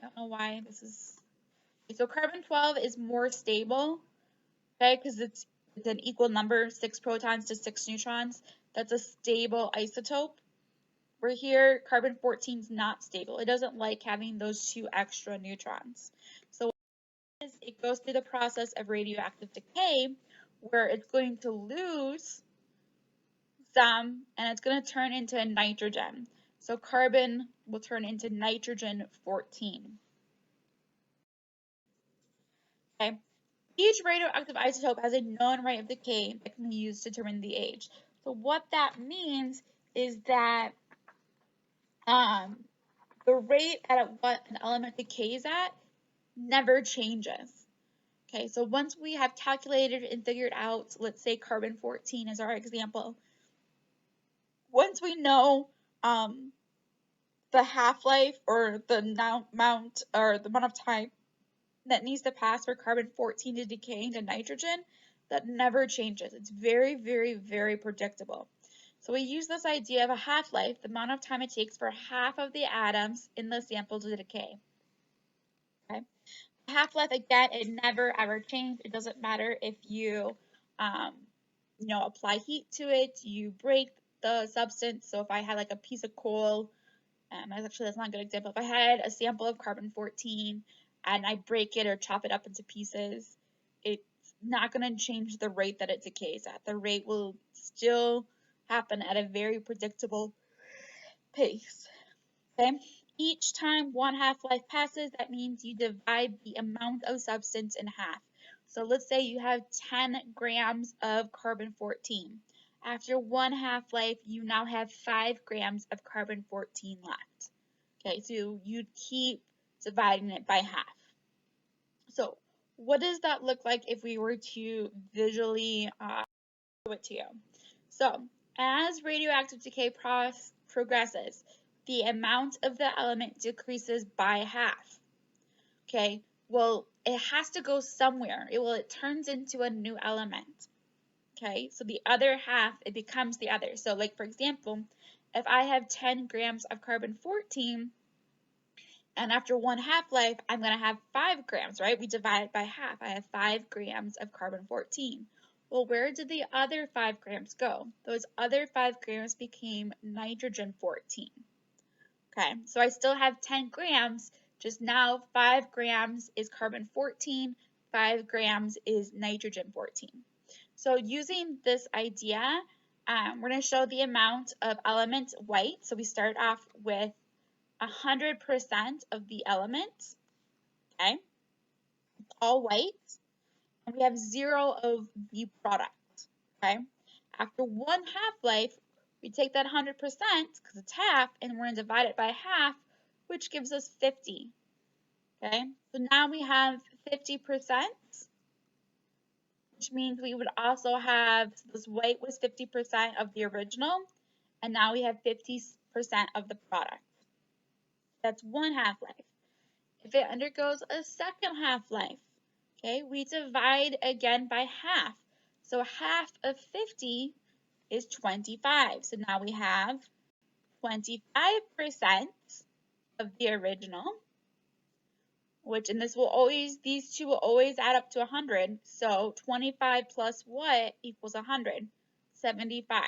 don't know why this is. So carbon-12 is more stable, okay, because it's an equal number, 6 protons to 6 neutrons. That's a stable isotope. Where here, carbon-14 is not stable. It doesn't like having those 2 extra neutrons. So what it is, it goes through the process of radioactive decay, where it's going to lose some, and it's going to turn into nitrogen. So carbon will turn into nitrogen-14. Okay. Each radioactive isotope has a known rate of decay that can be used to determine the age. So what that means is that the rate at what an element decays at never changes. Okay, so once we have calculated and figured out, let's say carbon-14 is our example, once we know the half-life or the amount of time that needs to pass for carbon-14 to decay into nitrogen, that never changes. It's very, very, very predictable. So we use this idea of a half-life, the amount of time it takes for half of the atoms in the sample to decay. Okay. Half-life, again, it never ever changes. It doesn't matter if you, apply heat to it, you break the substance. So if I had like a piece of coal, that's not a good example. If I had a sample of carbon-14 and I break it or chop it up into pieces, it's not going to change the rate that it decays at. The rate will still happen at a very predictable pace. Okay? Each time one half-life passes, that means you divide the amount of substance in half. So let's say you have 10 grams of carbon-14. After one half-life, you now have 5 grams of carbon-14 left. Okay, so you'd keep dividing it by half. So what does that look like if we were to visually show it to you? So as radioactive decay progresses, the amount of the element decreases by half. Okay, well, it has to go somewhere. It turns into a new element. Okay, so the other half, it becomes the other. So like, for example, if I have 10 grams of carbon-14, and after one half-life, I'm going to have 5 grams, right? We divide it by half. I have 5 grams of carbon-14. Well, where did the other 5 grams go? Those other 5 grams became nitrogen-14. Okay, so I still have 10 grams, just now 5 grams is carbon-14, 5 grams is nitrogen-14. So using this idea, we're going to show the amount of element white. So we start off with 100% of the element, okay, it's all white, and we have 0 of the product, okay. After one half-life, we take that 100% because it's half, and we're going to divide it by half, which gives us 50, okay. So now we have 50%, which means we would also have, so this white was 50% of the original, and now we have 50% of the product. That's one half-life. If it undergoes a second half-life, okay, we divide again by half. So half of 50 is 25. So now we have 25% of the original, which, and this will always, these two will always add up to 100. So 25 plus what equals 100? 75.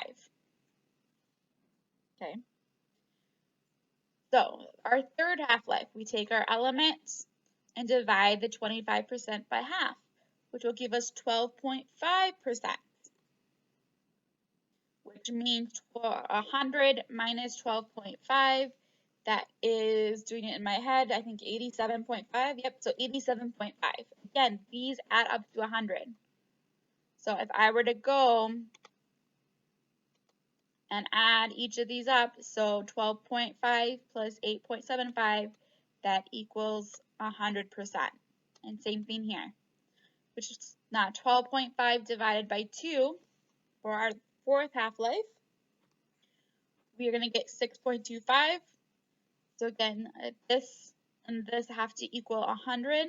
Okay. So our third half-life, we take our elements and divide the 25% by half, which will give us 12.5%, which means 100 minus 12.5, that is, doing it in my head, I think 87.5, yep, so 87.5. Again, these add up to 100. So if I were to go and add each of these up, so 12.5 plus 8.75, that equals 100%. And same thing here, which is now 12.5 divided by 2 for our fourth half-life. We are going to get 6.25. So again, this and this have to equal 100%.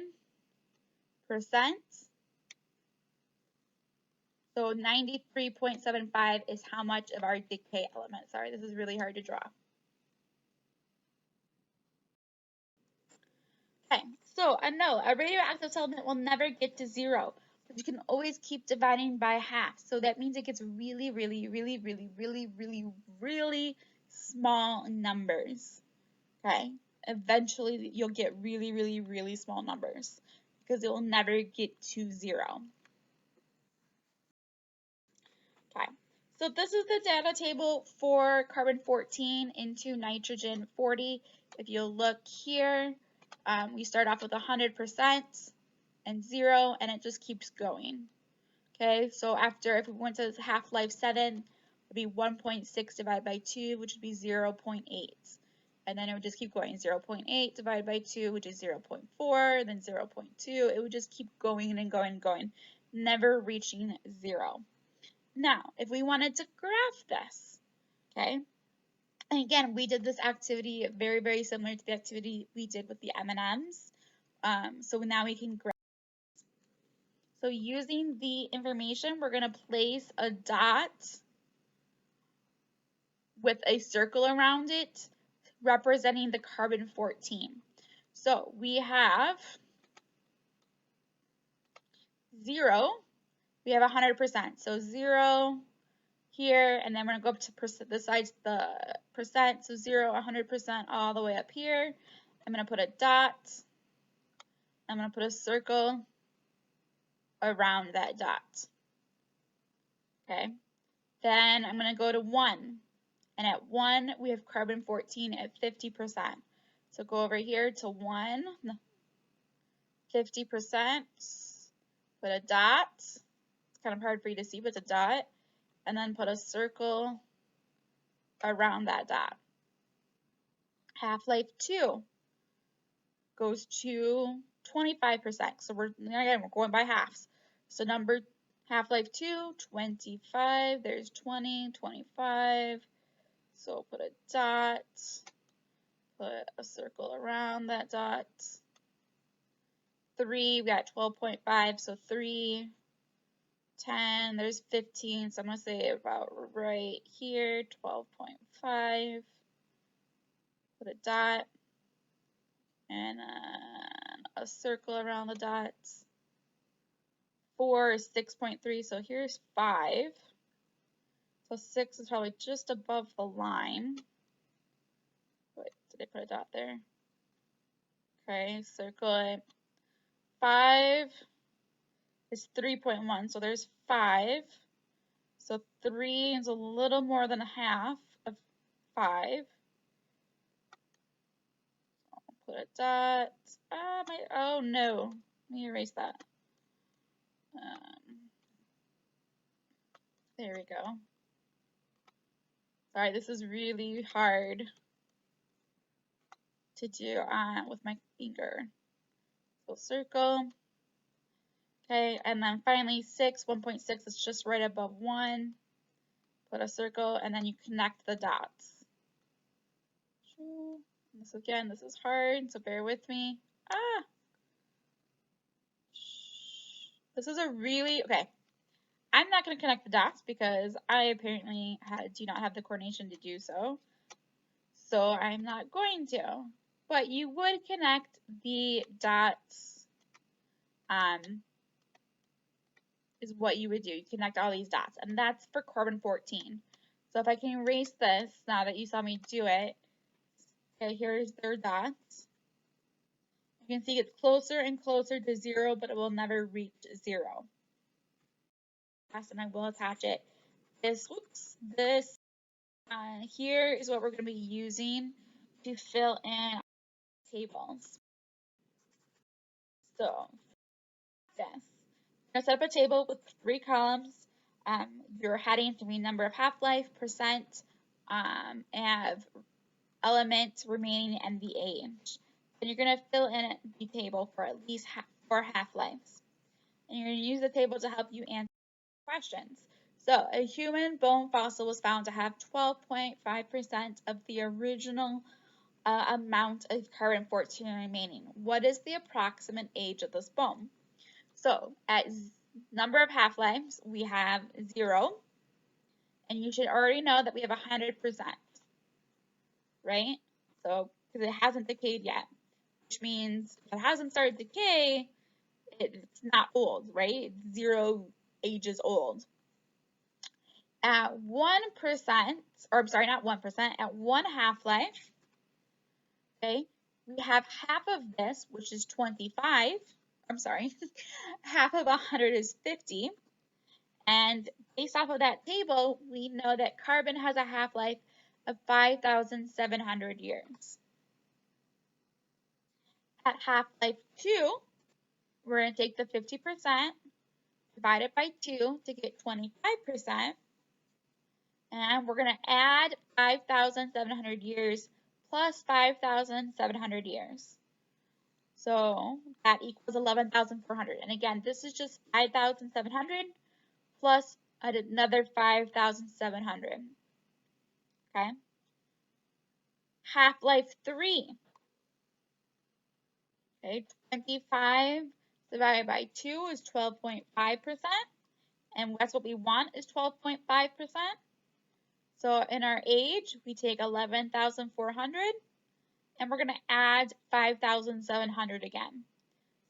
So 93.75 is how much of our decay element. Sorry, this is really hard to draw. So I know a radioactive element will never get to 0, but you can always keep dividing by half. So that means it gets really, really, really, really, really, really, really small numbers. Okay? Eventually you'll get really, really, really small numbers because it will never get to 0. Okay. So this is the data table for carbon 14 into nitrogen 40. If you look here, we start off with 100% and 0, and it just keeps going. Okay, so after, if we went to half-life 7, it would be 1.6 divided by 2, which would be 0.8. And then it would just keep going, 0.8 divided by 2, which is 0.4, then 0.2. It would just keep going and going and going, never reaching 0. Now, if we wanted to graph this, okay, and again, we did this activity very, very similar to the activity we did with the M&Ms. So now we can graph. So using the information, we're going to place a dot with a circle around it representing the carbon 14. So we have 0, we have 100%. So 0 here, and then we're going to go up to the sides, the percent, so 0, 100% all the way up here. I'm going to put a dot. I'm going to put a circle around that dot. Okay. Then I'm going to go to 1. And at 1, we have carbon 14 at 50%. So go over here to 1, 50%, put a dot. It's kind of hard for you to see, but it's a dot. And then put a circle around that dot. Half-life 2 goes to 25%. So we're going by halves. So number half-life 2, 25. There's 20, 25. So put a dot. Put a circle around that dot. 3, we got 12.5, so 3, 10, there's 15, so I'm going to say about right here, 12.5, put a dot, and a circle around the dot. 4 is 6.3, so here's 5, so 6 is probably just above the line. Wait, did I put a dot there? Okay, circle it. 5 is 3.1, so there's 5. So 3 is a little more than a half of 5. I'll put a dot. Oh no, let me erase that. There we go. Sorry, this is really hard to do with my finger. So circle. Okay, and then finally 6, 1.6 is just right above 1. Put a circle, and then you connect the dots. This is hard, so bear with me. This is okay. I'm not going to connect the dots because I apparently do not have the coordination to do so. So I'm not going to. But you would connect the dots, is what you would do. You connect all these dots, and that's for carbon 14. So if I can erase this now that you saw me do it, okay, here's their dots. You can see it's closer and closer to 0, but it will never reach 0. And I will attach it. This here is what we're going to be using to fill in tables. So this, I'm going to set up a table with 3 columns. Your heading can be number of half-life, percent, and element remaining, and the age. And you're going to fill in the table for at least 4 half-lives. And you're going to use the table to help you answer questions. So, a human bone fossil was found to have 12.5% of the original amount of carbon 14 remaining. What is the approximate age of this bone? So, at number of half-lives, we have 0, and you should already know that we have 100%, right? So, because it hasn't decayed yet. which means if it hasn't started to decay, it's not old, right? It's 0 ages old. At 1%, or I'm sorry, not 1%, at 1 half-life, okay, we have half of this, which is 25. I'm sorry, half of 100 is 50. And based off of that table, we know that carbon has a half-life of 5,700 years. At half-life 2, we're going to take the 50%, divide it by 2 to get 25%, and we're going to add 5,700 years plus 5,700 years. So that equals 11,400. And again, this is just 5,700 plus another 5,700. Okay. Half-life 3. Okay, 25 divided by 2 is 12.5%. And that's what we want is 12.5%. So in our age, we take 11,400 and we're going to add 5,700 again.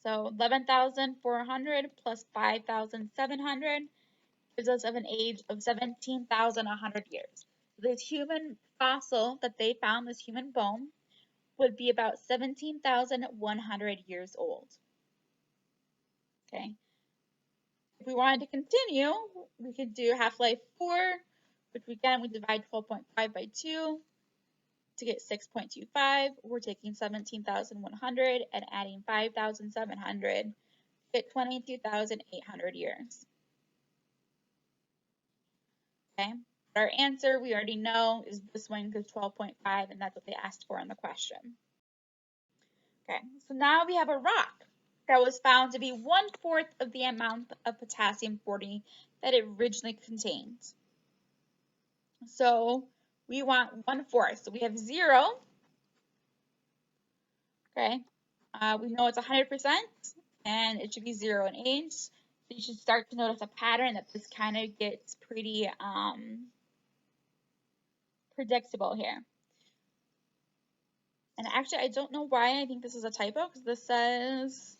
So 11,400 plus 5,700 gives us an age of 17,100 years. This human fossil that they found, this human bone, would be about 17,100 years old. Okay. If we wanted to continue, we could do half-life 4, which again, we divide 12.5 by 2 to get 6.25. We're taking 17,100 and adding 5,700 to get 22,800 years. Okay. Our answer, we already know, is this one because 12.5, and that's what they asked for in the question. Okay, so now we have a rock that was found to be 1/4 of the amount of potassium-40 that it originally contained. So we want 1/4. So we have 0. Okay, we know it's 100%, and it should be 0 in age. So you should start to notice a pattern that this kind of gets pretty predictable here. And actually, I don't know why I think this is a typo, because this says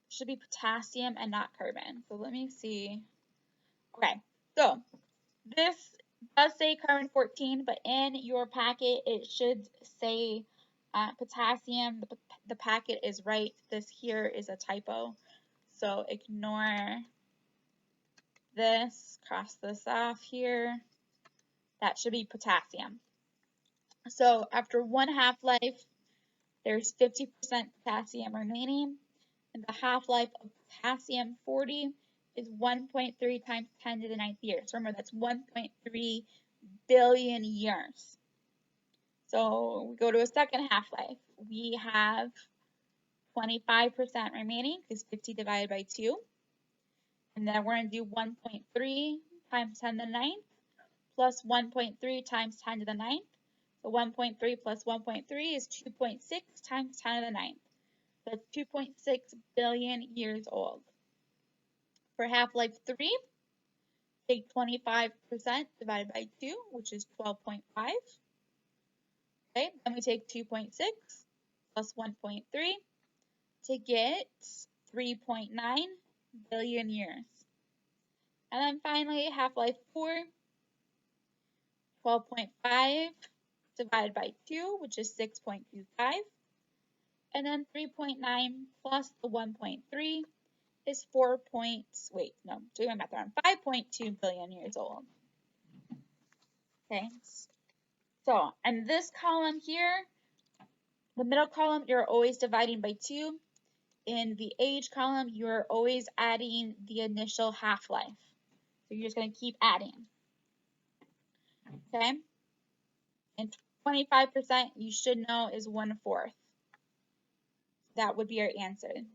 it should be potassium and not carbon. So let me see. Okay, so this does say carbon 14, but in your packet, it should say potassium. The packet is right. This here is a typo. So ignore this, cross this off here. That should be potassium. So after 1 half-life, there's 50% potassium remaining, and the half-life of potassium-40 is 1.3 times 10 to the 9th year. So remember, that's 1.3 billion years. So we go to a second half-life. We have 25% remaining, because 50 divided by 2. And then we're going to do 1.3 times 10 to the 9th plus 1.3 times 10 to the 9th. So 1.3 plus 1.3 is 2.6 times 10 to the 9th. That's 2.6 billion years old. For half-life 3, take 25% divided by 2, which is 12.5. Okay, then we take 2.6 plus 1.3 to get 3.9 billion years. And then finally, half-life 4, 12.5 divided by 2, which is 6.25. And then 3.9 plus the 1.3 is 5.2 billion years old. Okay, so, and this column here, the middle column, you're always dividing by 2. In the age column, you're always adding the initial half-life. So you're just going to keep adding. Okay, and 25% you should know is 1/4. That would be our answer.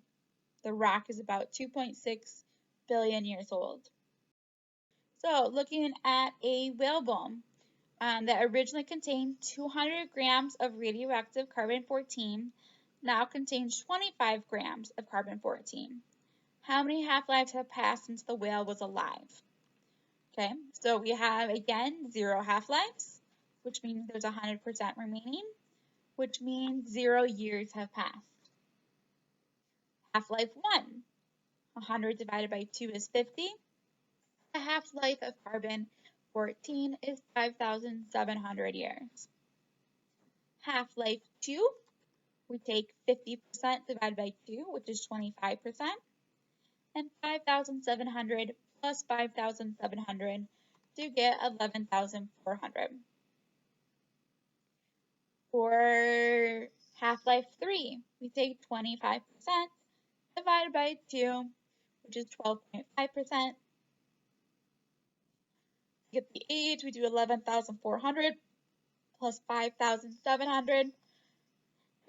The rock is about 2.6 billion years old. So looking at a whalebone that originally contained 200 grams of radioactive carbon-14 now contains 25 grams of carbon-14. How many half-lives have passed since the whale was alive? Okay, so we have, again, 0 half-lives, which means there's 100% remaining. which means 0 years have passed. Half-life 1, 100 divided by 2 is 50. The half-life of carbon-14 is 5,700 years. Half-life 2, we take 50% divided by 2, which is 25%, and 5,700 plus 5,700 to get 11,400. For half-life 3, we take 25% divided by 2, which is 12.5%. To get the age, we do 11,400 plus 5,700 to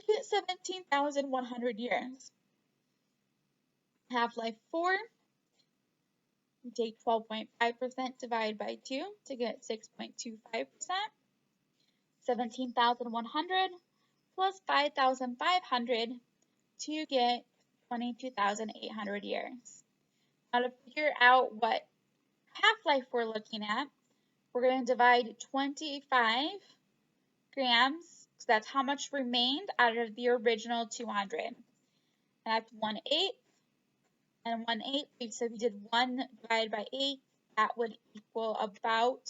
get 17,100 years. Half-life 4, we take 12.5% divided by 2 to get 6.25%. 17,100 plus 5,500 to get 22,800 years. Now to figure out what half-life we're looking at, we're going to divide 25 grams, so that's how much remained out of the original 200. And that's 1/8, and 1/8, so if you did 1 divided by 8, that would equal about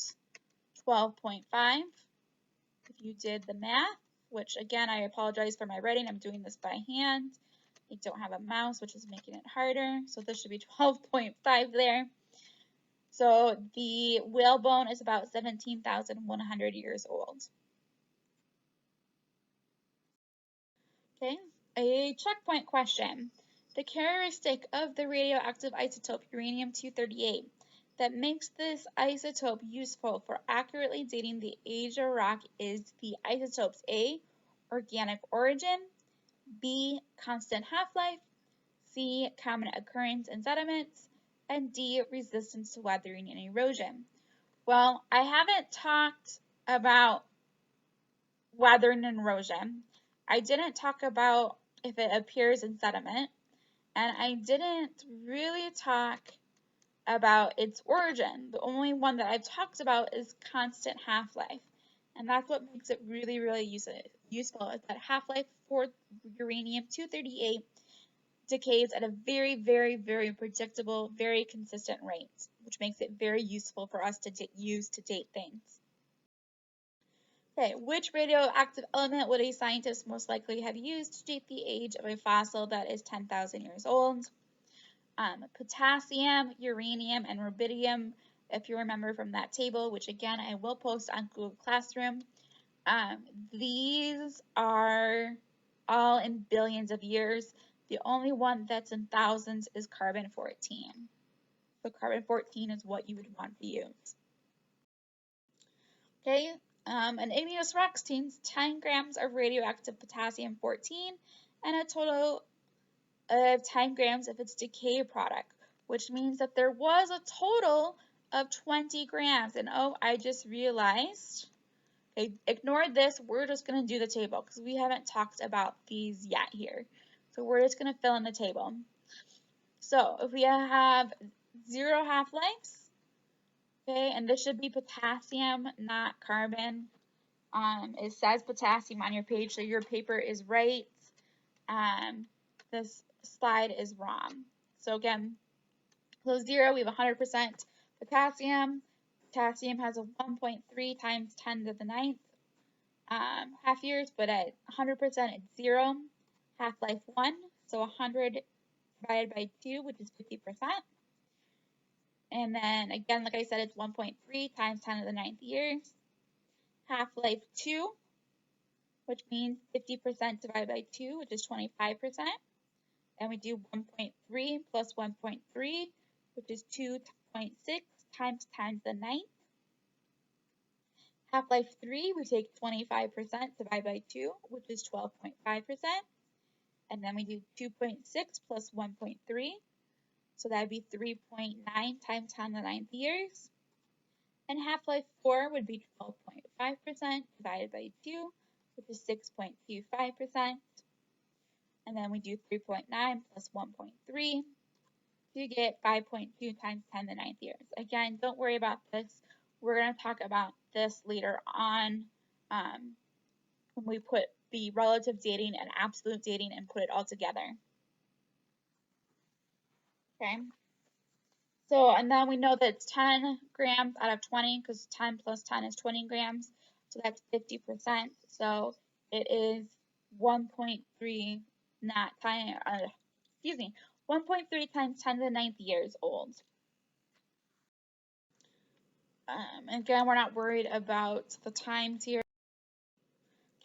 12.5. If you did the math, which again, I apologize for my writing, I'm doing this by hand. I don't have a mouse, which is making it harder, so this should be 12.5 there. So the whalebone is about 17,100 years old. Okay, a checkpoint question. The characteristic of the radioactive isotope uranium-238 that makes this isotope useful for accurately dating the age of rock is the isotopes A, organic origin, B, constant half-life, C, common occurrence in sediments, and D, resistance to weathering and erosion. Well, I haven't talked about weathering and erosion. I didn't talk about if it appears in sediment, and I didn't really talk about its origin. The only one that I've talked about is constant half-life, and that's what makes it really, really useful, is that half-life for uranium-238 decays at a very, very, very predictable, very consistent rate, which makes it very useful for us to use to date things. Okay, which radioactive element would a scientist most likely have used to date the age of a fossil that is 10,000 years old? Potassium, uranium, and rubidium, if you remember from that table, which again I will post on Google Classroom. These are all in billions of years. The only one that's in thousands is carbon-14. So carbon-14 is what you would want to use. Okay, an igneous rock contains 10 grams of radioactive potassium-14 and a total of 10 grams of its decay product, which means that there was a total of 20 grams. And oh, I just realized, okay, ignore this, we're just going to do the table because we haven't talked about these yet here. So we're just going to fill in the table. So if we have 0 half-lives, okay, and this should be potassium, not carbon. It says potassium on your page, so your paper is right. This slide is wrong. So again, so 0, we have 100% potassium. Potassium has a 1.3 times 10 to the 9th half years, but at 100% it's 0. Half-life 1, so 100 divided by 2, which is 50%. And then again, like I said, it's 1.3 times 10 to the 9th years. Half-life 2, which means 50% divided by 2, which is 25%. Then we do 1.3 plus 1.3, which is 2.6 times 10 to the 9th. Half-life 3, we take 25% divided by 2, which is 12.5%. And then we do 2.6 plus 1.3, so that would be 3.9 times 10 to the 9th years. And half-life 4 would be 12.5% divided by 2, which is 6.25%. And then we do 3.9 plus 1.3 to get 5.2 times 10 to the 9th years. Again, don't worry about this. We're going to talk about this later on when we put the relative dating and absolute dating and put it all together. Okay. So, and then we know that it's 10 grams out of 20 because 10 plus 10 is 20 grams. So that's 50%. So it is 1.3 not time, excuse me, 1.3 times 10 to the 9th years old. Again, we're not worried about the times here.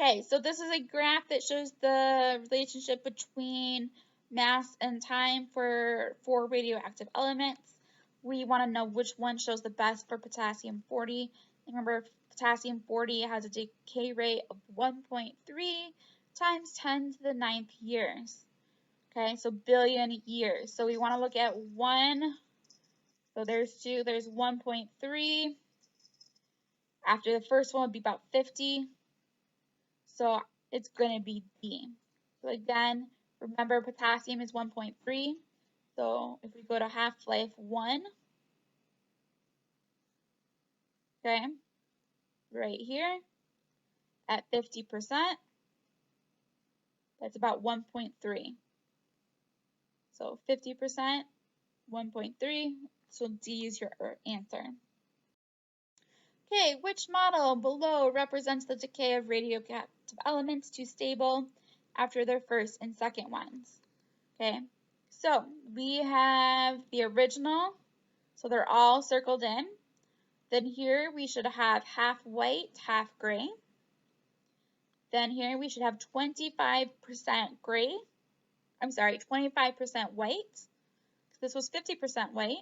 Okay, so this is a graph that shows the relationship between mass and time for 4 radioactive elements. We want to know which one shows the best for potassium 40. Remember, potassium 40 has a decay rate of 1.3 times 10 to the 9th years. Okay, so billion years. So we want to look at 1. So there's 2, there's 1.3. After the first one would be about 50. So it's going to be D. So again, remember potassium is 1.3. So if we go to half-life 1, okay, right here at 50%, that's about 1.3. So 50%, 1.3, so D is your answer. Okay, which model below represents the decay of radioactive elements to stable after their first and second ones? Okay, so we have the original, so they're all circled in. Then here we should have half white, half gray. Then here we should have 25% gray. I'm sorry, 25% white. This was 50% white,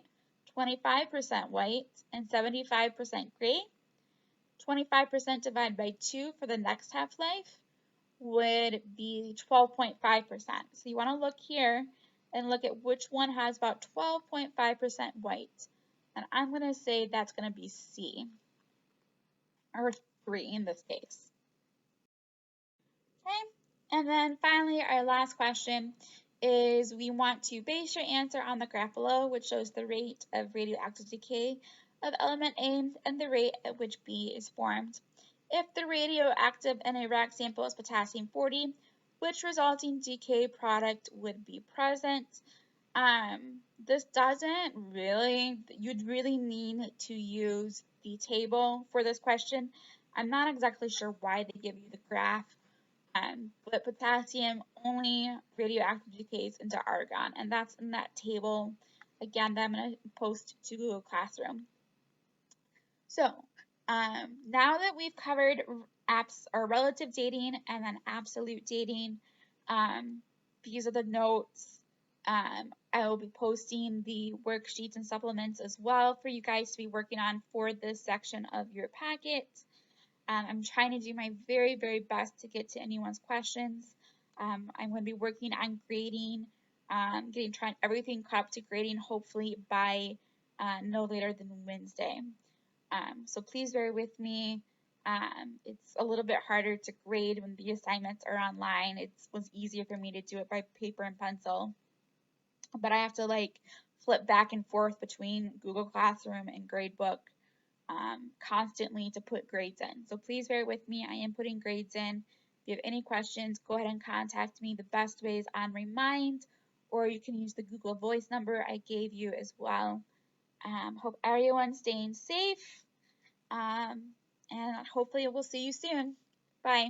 25% white, and 75% gray. 25% divided by 2 for the next half-life would be 12.5%. So you want to look here and look at which one has about 12.5% white. And I'm going to say that's going to be C, or 3 in this case. Okay, and then finally our last question is we want to base your answer on the graph below, which shows the rate of radioactive decay of element A and the rate at which B is formed. If the radioactive in a rack sample is potassium 40, which resulting decay product would be present? This doesn't really, you'd really need to use the table for this question. I'm not exactly sure why they give you the graph, but potassium only radioactive decays into argon, and that's in that table, again, that I'm going to post to Google Classroom. So, now that we've covered relative dating and then absolute dating, these are the notes. I will be posting the worksheets and supplements as well for you guys to be working on for this section of your packet. I'm trying to do my very, very best to get to anyone's questions. I'm going to be working on grading, trying everything up to grading hopefully by no later than Wednesday. So please bear with me. It's a little bit harder to grade when the assignments are online. It was easier for me to do it by paper and pencil, but I have to like flip back and forth between Google Classroom and Gradebook constantly to put grades in. So please bear with me. I am putting grades in. If you have any questions, go ahead and contact me. The best way is on Remind, or you can use the Google Voice number I gave you as well. Hope everyone's staying safe, and hopefully we'll see you soon. Bye.